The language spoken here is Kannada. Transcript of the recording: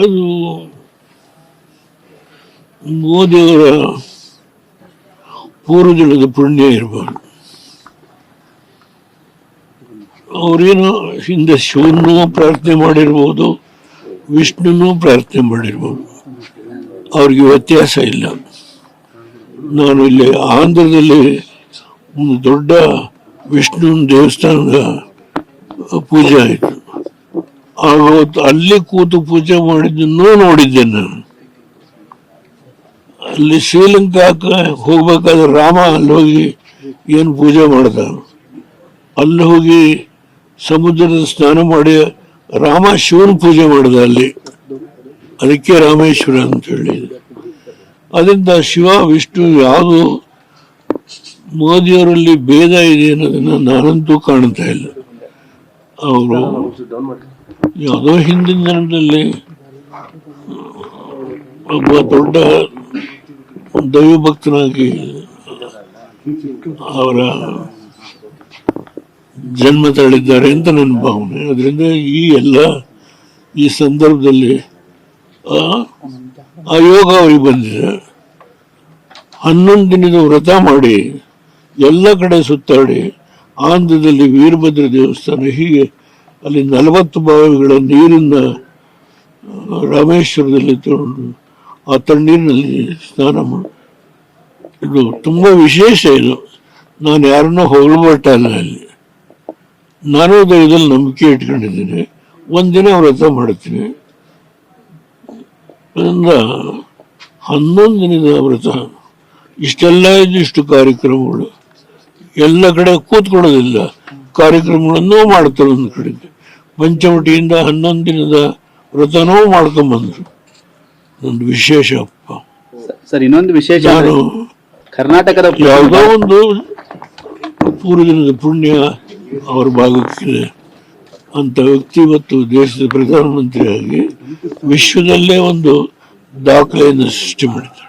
ಅದು ಮೋದಿಯವರ ಪೂರ್ವಜನದ ಪುಣ್ಯ ಇರಬಹುದು. ಅವರೇನು ಹಿಂದೆ ಶಿವನೂ ಪ್ರಾರ್ಥನೆ ಮಾಡಿರ್ಬೋದು, ವಿಷ್ಣುನೂ ಪ್ರಾರ್ಥನೆ ಮಾಡಿರ್ಬೋದು, ಅವ್ರಿಗೆ ವ್ಯತ್ಯಾಸ ಇಲ್ಲ. ನಾನು ಇಲ್ಲಿ ಆಂಧ್ರದಲ್ಲಿ ಒಂದು ದೊಡ್ಡ ವಿಷ್ಣುವಿನ ದೇವಸ್ಥಾನದ ಪೂಜೆ ಆಯಿತು. ಆಗ ಅಲ್ಲಿ ಕೂತು ಪೂಜೆ ಮಾಡಿದ್ದನ್ನು ನೋಡಿದ್ದೆ ನಾನು. ಅಲ್ಲಿ ಶ್ರೀಲಂಕಾಕ್ಕೆ ಹೋಗ್ಬೇಕಾದ್ರೆ ರಾಮ ಅಲ್ಲಿ ಹೋಗಿ ಏನು ಪೂಜೆ ಮಾಡ್ದ, ಅಲ್ಲಿ ಹೋಗಿ ಸಮುದ್ರದ ಸ್ನಾನ ಮಾಡಿ ರಾಮ ಶಿವನ ಪೂಜೆ ಮಾಡಿದ ಅಲ್ಲಿ. ಅದಕ್ಕೆ ರಾಮೇಶ್ವರ ಅಂತ ಹೇಳಿದೆ. ಅದರಿಂದ ಶಿವ ವಿಷ್ಣು ಯಾವುದು ಮೋದಿಯವರಲ್ಲಿ ಭೇದ ಇದೆ ಅನ್ನೋದನ್ನ ನಾನಂತೂ ಕಾಣ್ತಾ ಇಲ್ಲ. ಅವರು ಯಾವುದೋ ಹಿಂದಿನ ದಿನದಲ್ಲಿ ಒಬ್ಬ ದೊಡ್ಡ ದೈವಭಕ್ತನಾಗಿ ಅವರ ಜನ್ಮ ತಾಳಿದ್ದಾರೆ ಅಂತ ನನ್ನ ಭಾವನೆ. ಅದರಿಂದ ಈ ಸಂದರ್ಭದಲ್ಲಿ ಆ ಯೋಗ ಅವರಿಗೆ ಬಂದಿದೆ. 11 ದಿನದ ವ್ರತ ಮಾಡಿ ಎಲ್ಲ ಕಡೆ ಸುತ್ತಾಡಿ ಆಂಧ್ರದಲ್ಲಿ ವೀರಭದ್ರ ದೇವಸ್ಥಾನ, ಹೀಗೆ ಅಲ್ಲಿ 40 ಬಾವಿಗಳ ನೀರನ್ನ ರಾಮೇಶ್ವರದಲ್ಲಿ ತಗೊಂಡು ಆ ತಣ್ಣೀರಿನಲ್ಲಿ ಸ್ನಾನ ಮಾಡಿ, ಇದು ತುಂಬಾ ವಿಶೇಷ. ಇದು ನಾನು ಯಾರನ್ನೂ ಹೊಗಳಬಟ್ಟಲ್ಲ. ಅಲ್ಲಿ ನಾನು ದೈವದಲ್ಲಿ ನಂಬಿಕೆ ಇಟ್ಕೊಂಡಿದ್ದೀನಿ. ಒಂದಿನ ವ್ರತ ಮಾಡ್ತೀನಿ. ಅದರಿಂದ 11 ದಿನದ ವ್ರತ, ಇಷ್ಟೆಲ್ಲ ಇಷ್ಟು ಕಾರ್ಯಕ್ರಮಗಳು, ಎಲ್ಲ ಕಡೆ ಕೂತ್ಕೊಳ್ಳೋದಿಲ್ಲ, ಕಾರ್ಯಕ್ರಮಗಳನ್ನು ಮಾಡ್ತಾರೆ. ಒಂದು ಕಡೆಗೆ ಪಂಚವಟಿಯಿಂದ 11 ದಿನದ ವ್ರತನೂ ಮಾಡ್ಕೊಂಡ್ಬಂದ್ರು. ಒಂದು ವಿಶೇಷ ಅಪ್ಪ ಸರ್. ಇನ್ನೊಂದು ವಿಶೇಷ, ನಾನು ಕರ್ನಾಟಕದ ಯಾವುದೋ ಒಂದು ಪೂರ್ವದಿನದ ಪುಣ್ಯ ಅವ್ರ ಭಾಗಕ್ಕಿದೆ ಅಂತ ವ್ಯಕ್ತಿ ಇವತ್ತು ದೇಶದ ಪ್ರಧಾನಮಂತ್ರಿಯಾಗಿ ವಿಶ್ವದಲ್ಲೇ ಒಂದು ದಾಖಲೆಯನ್ನು ಸೃಷ್ಟಿ ಮಾಡಿದ್ದಾರೆ.